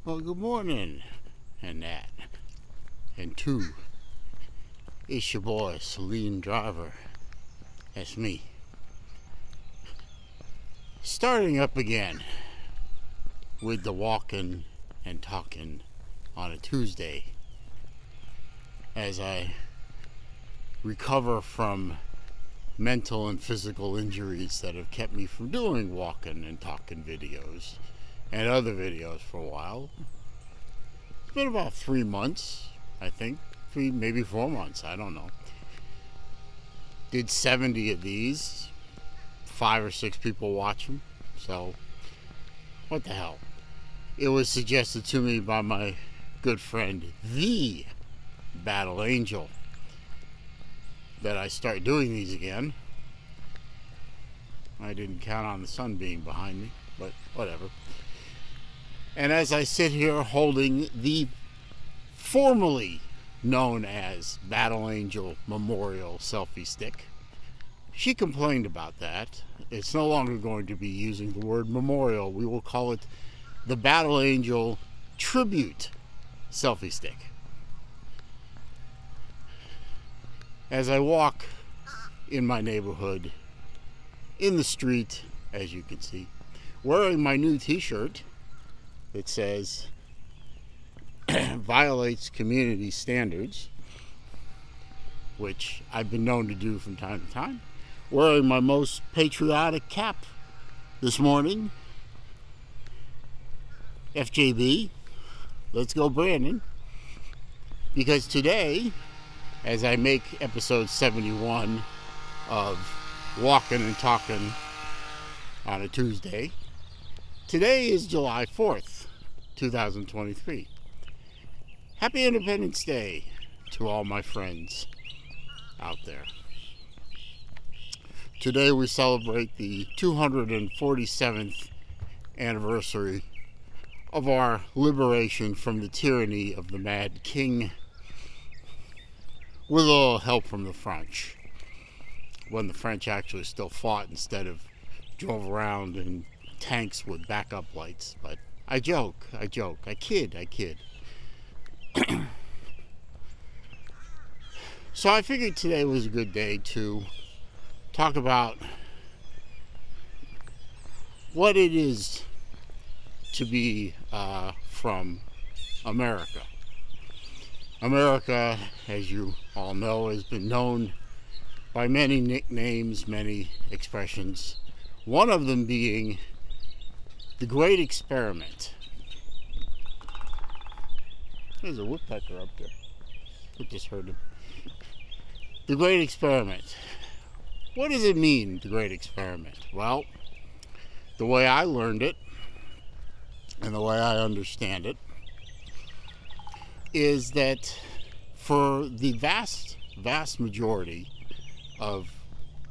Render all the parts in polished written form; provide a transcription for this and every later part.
Well, good morning, and that. And two, it's your boy, Celine Driver. That's me. Starting up again with the Walkin and Talkin on a Tuesday as I recover from mental and physical injuries that have kept me from doing Walkin and Talkin videos and other videos for a while. It's been about 3 months, I think. Maybe 4 months, I don't know. Did 70 of these. 5 or 6 people watch them. So, what the hell? It was suggested to me by my good friend, the Battle Angel, that I start doing these again. I didn't count on the sun being behind me, but whatever. And as I sit here holding the formerly known as Battle Angel Memorial selfie stick, she complained about that. It's no longer going to be using the word memorial. We will call it the Battle Angel Tribute selfie stick. As I walk in my neighborhood, in the street, as you can see, wearing my new t-shirt that says violates community standards, which I've been known to do from time to time, wearing my most patriotic cap this morning, FJB, let's go Brandon, because today, as I make episode 71 of Walkin' and Talkin' on a Tuesday, today is July 4th, 2023. Happy Independence Day to all my friends out there. Today we celebrate the 247th anniversary of our liberation from the tyranny of the Mad King, with a little help from the French, when the French actually still fought instead of drove around in tanks with backup lights. But I joke, I kid. So I figured today was a good day to talk about what it is to be from America. America, as you all know, has been known by many nicknames, many expressions. One of them being the Great Experiment. There's a woodpecker up there. I just heard him. The Great Experiment. What does it mean, the Great Experiment? Well, the way I learned it, and the way I understand it, is that for the vast majority of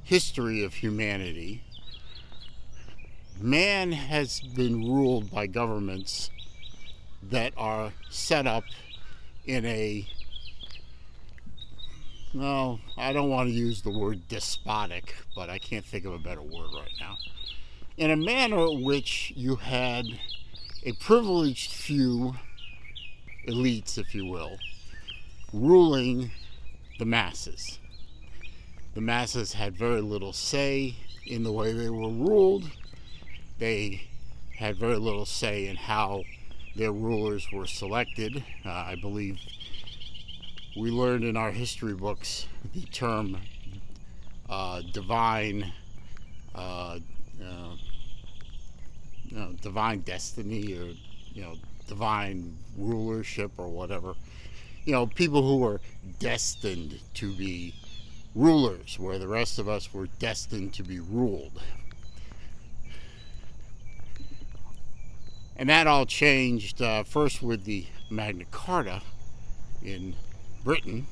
history of humanity, man has been ruled by governments that are set up in a, no, I don't want to use the word despotic, but I can't think of a better word right now, in a manner in which you had a privileged few, elites if you will, ruling the masses. The masses had very little say in the way they were ruled. They had very little say in how their rulers were selected. I believe we learned in our history books the term divine destiny, or divine rulership, or whatever. People who were destined to be rulers, where the rest of us were destined to be ruled. And that all changed first with the Magna Carta in Britain,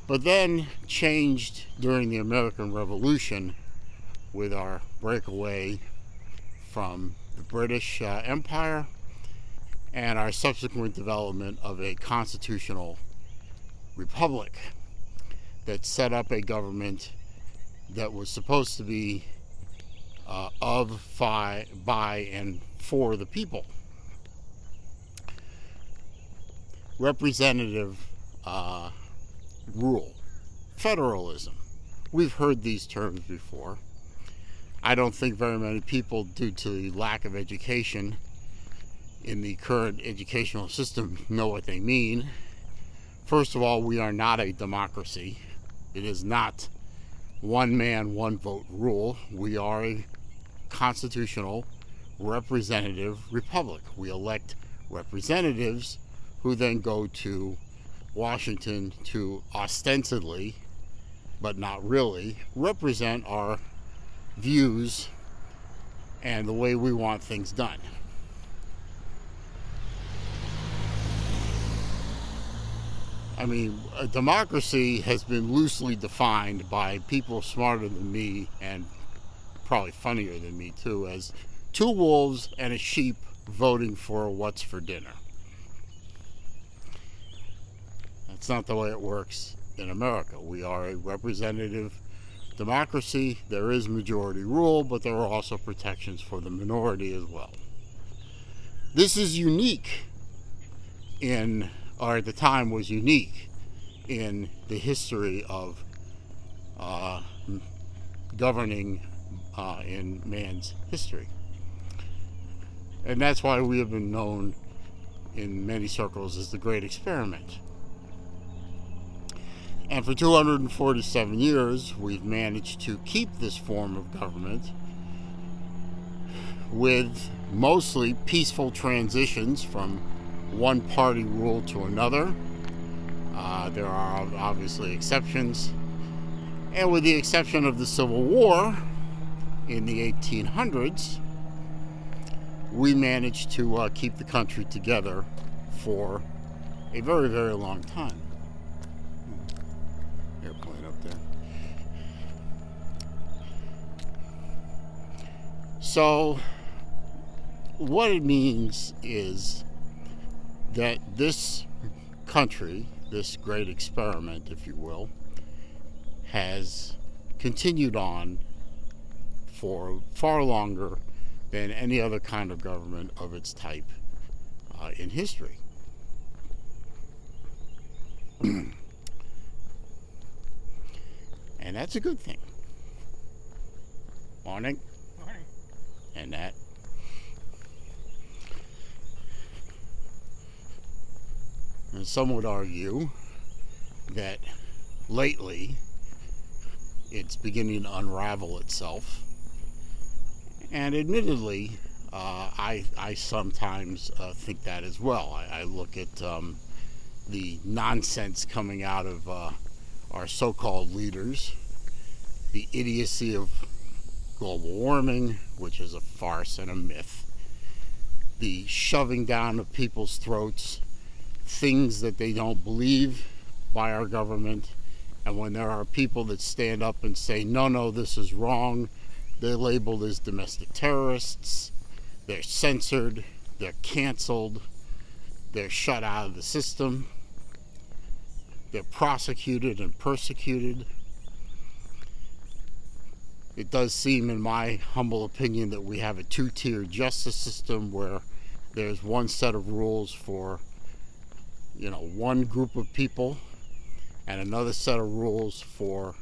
but then changed during the American Revolution with our breakaway from the British Empire and our subsequent development of a constitutional republic that set up a government that was supposed to be of, by, and for the people. representative rule, federalism. We've heard these terms before. I don't think very many people, due to the lack of education in the current educational system, know what they mean. First of all, we are not a democracy. It is not one man, one vote rule. We are a constitutional representative republic. We elect representatives who then go to Washington to ostensibly, but not really, represent our views and the way we want things done. I mean, a democracy has been loosely defined by people smarter than me and probably funnier than me too, as two wolves and a sheep voting for what's for dinner. That's not the way it works in America. We are a representative democracy. There is majority rule, but there are also protections for the minority as well. This is unique or at the time was unique in the history of governing in man's history. And that's why we have been known in many circles as the Great Experiment. And for 247 years, we've managed to keep this form of government with mostly peaceful transitions from one party rule to another. There are obviously exceptions. And with the exception of the Civil War in the 1800s, we managed to keep the country together for a very, very long time. Airplane up there. So, what it means is that this country, this great experiment, if you will, has continued on for far longer than any other kind of government of its type in history. And that's a good thing. Morning. Morning. And that. And some would argue that lately it's beginning to unravel itself. And admittedly, I sometimes think that as well. I look at the nonsense coming out of our so-called leaders, the idiocy of global warming, which is a farce and a myth, the shoving down of people's throats things that they don't believe by our government, and when there are people that stand up and say, no, this is wrong, they're labeled as domestic terrorists, they're censored, they're canceled, they're shut out of the system, they're prosecuted and persecuted. It does seem, in my humble opinion, that we have a two-tier justice system where there's one set of rules for, one group of people and another set of rules for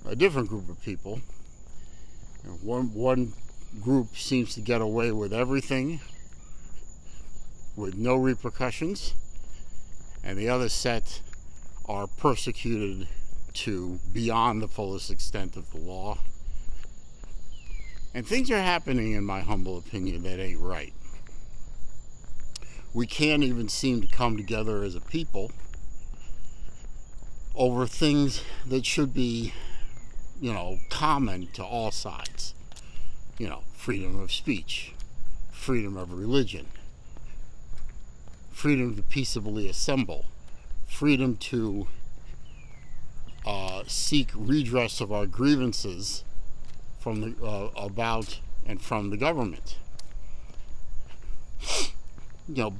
a different group of people. One group seems to get away with everything with no repercussions, and the other set are persecuted to beyond the fullest extent of the law. And things are happening, in my humble opinion, that ain't right. We can't even seem to come together as a people over things that should be, common to all sides. Freedom of speech, freedom of religion, freedom to peaceably assemble, freedom to seek redress of our grievances from about and from the government.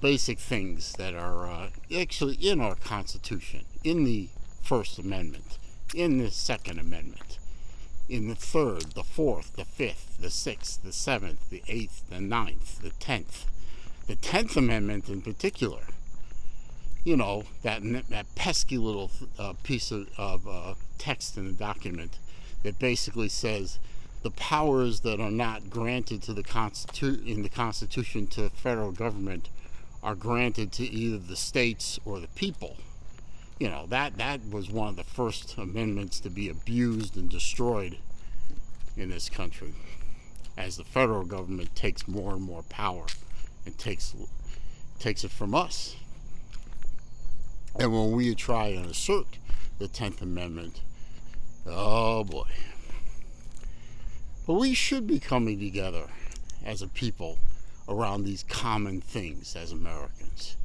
Basic things that are actually in our Constitution, in the First Amendment, in the Second Amendment, in the Third, the Fourth, the Fifth, the Sixth, the Seventh, the Eighth, the Ninth, the 10th. The 10th Amendment in particular that pesky little piece of text in the document that basically says the powers that are not granted to in the Constitution to the federal government are granted to either the states or the people. That was one of the first amendments to be abused and destroyed in this country, as the federal government takes more and more power and takes it from us. And when we try and assert the 10th Amendment, oh boy. But we should be coming together as a people around these common things as Americans.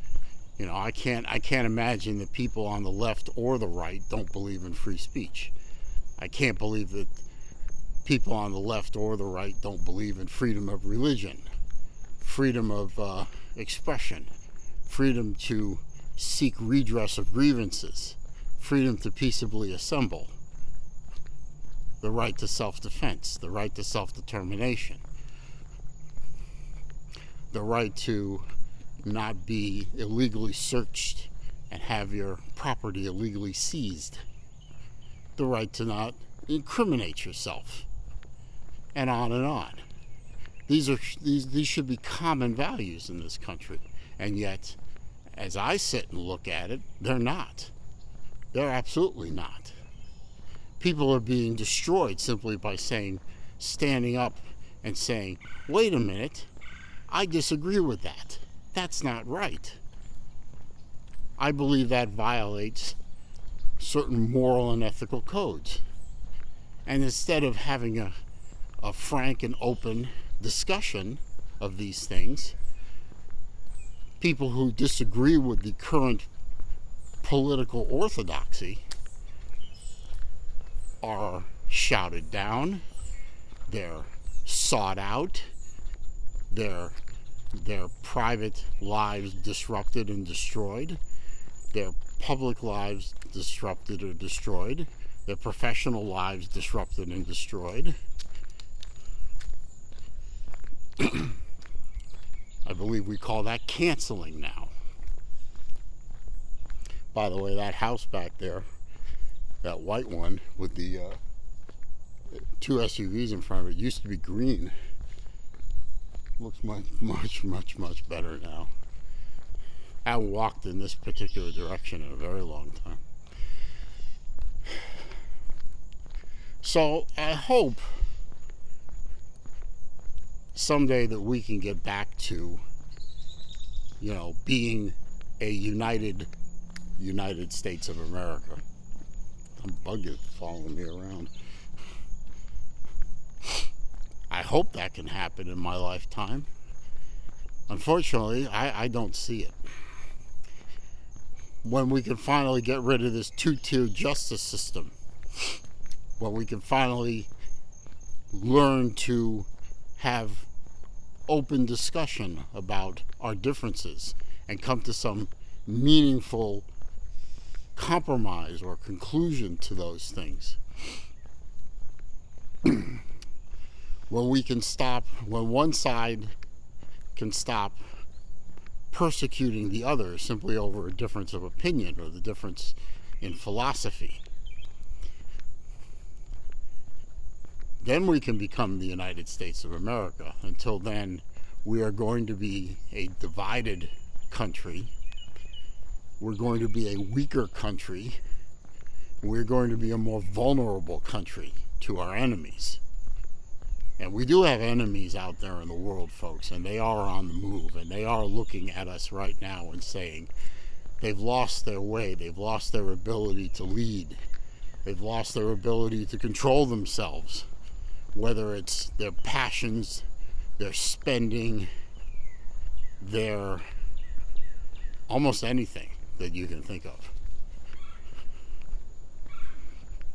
I can't imagine that people on the left or the right don't believe in free speech. I can't believe that people on the left or the right don't believe in freedom of religion, freedom of expression, freedom to seek redress of grievances, freedom to peaceably assemble, the right to self-defense, the right to self-determination, the right to not be illegally searched and have your property illegally seized, the right to not incriminate yourself, and on and on. These should be common values in this country, and yet, as I sit and look at it, they're not. They're absolutely not. People are being destroyed simply by standing up and saying, wait a minute, I disagree with that. That's not right. I believe that violates certain moral and ethical codes. And instead of having a frank and open discussion of these things, people who disagree with the current political orthodoxy are shouted down, they're sought out, their private lives disrupted and destroyed, their public lives disrupted or destroyed, their professional lives disrupted and destroyed. I believe we call that canceling now. By the way, that house back there, that white one with the two SUVs in front of it, used to be green. Looks much better now. I haven't walked in this particular direction in a very long time. So I hope someday that we can get back to, being a United States of America. Some bug is following me around. I hope that can happen in my lifetime. Unfortunately, I don't see it. When we can finally get rid of this two-tier justice system, when we can finally learn to have open discussion about our differences and come to some meaningful compromise or conclusion to those things. When one side can stop persecuting the other simply over a difference of opinion or the difference in philosophy, then we can become the United States of America. Until then, we are going to be a divided country. We're going to be a weaker country. We're going to be a more vulnerable country to our enemies. And we do have enemies out there in the world, folks, and they are on the move, and they are looking at us right now and saying they've lost their way, they've lost their ability to lead, they've lost their ability to control themselves, whether it's their passions, their spending, their almost anything that you can think of.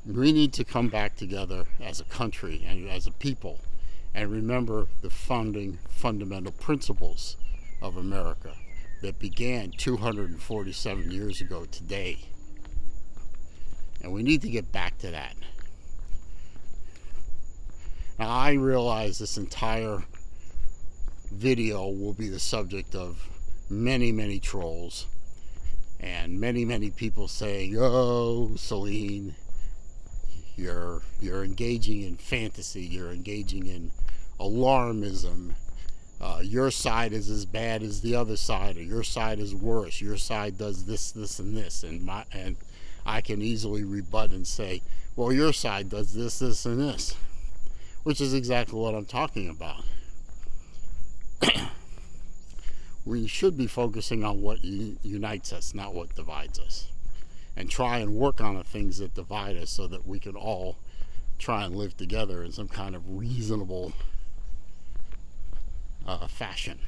We need to come back together as a country and as a people and remember the fundamental principles of America that began 247 years ago today. And we need to get back to that. Now, I realize this entire video will be the subject of many trolls, and and many people saying, "Oh, Celine, you're engaging in fantasy. You're engaging in alarmism. Your side is as bad as the other side, or your side is worse. Your side does this, and this." And I can easily rebut and say, "Well, your side does this, and this," which is exactly what I'm talking about. We should be focusing on what unites us, not what divides us, and try and work on the things that divide us so that we can all try and live together in some kind of reasonable fashion.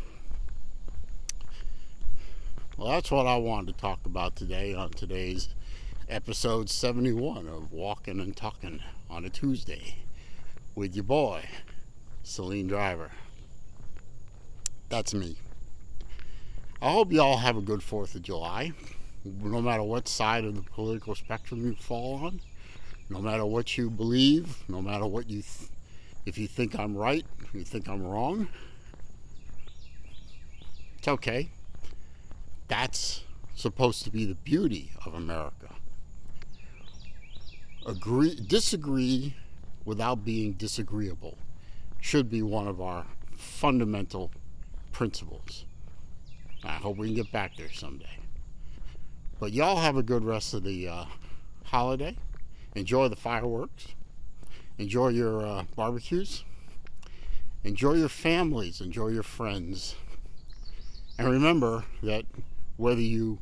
Well, that's what I wanted to talk about today on today's episode 71 of Walkin' and Talkin' on a Tuesday with your boy, Celine Driver. That's me. I hope you all have a good 4th of July, no matter what side of the political spectrum you fall on, no matter what you believe, no matter what you if you think I'm right, if you think I'm wrong. It's okay. That's supposed to be the beauty of America. Disagree without being disagreeable should be one of our fundamental principles. I hope we can get back there someday. But y'all have a good rest of the holiday. Enjoy the fireworks. Enjoy your barbecues. Enjoy your families. Enjoy your friends. And remember that whether you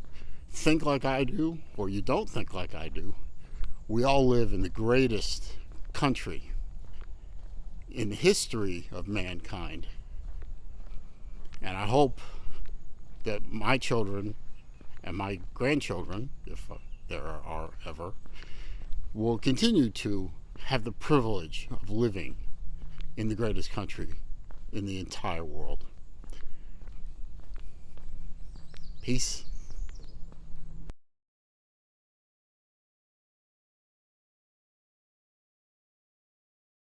think like I do or you don't think like I do, we all live in the greatest country in the history of mankind. And I hope that my children and my grandchildren, if there are ever, will continue to have the privilege of living in the greatest country in the entire world. Peace.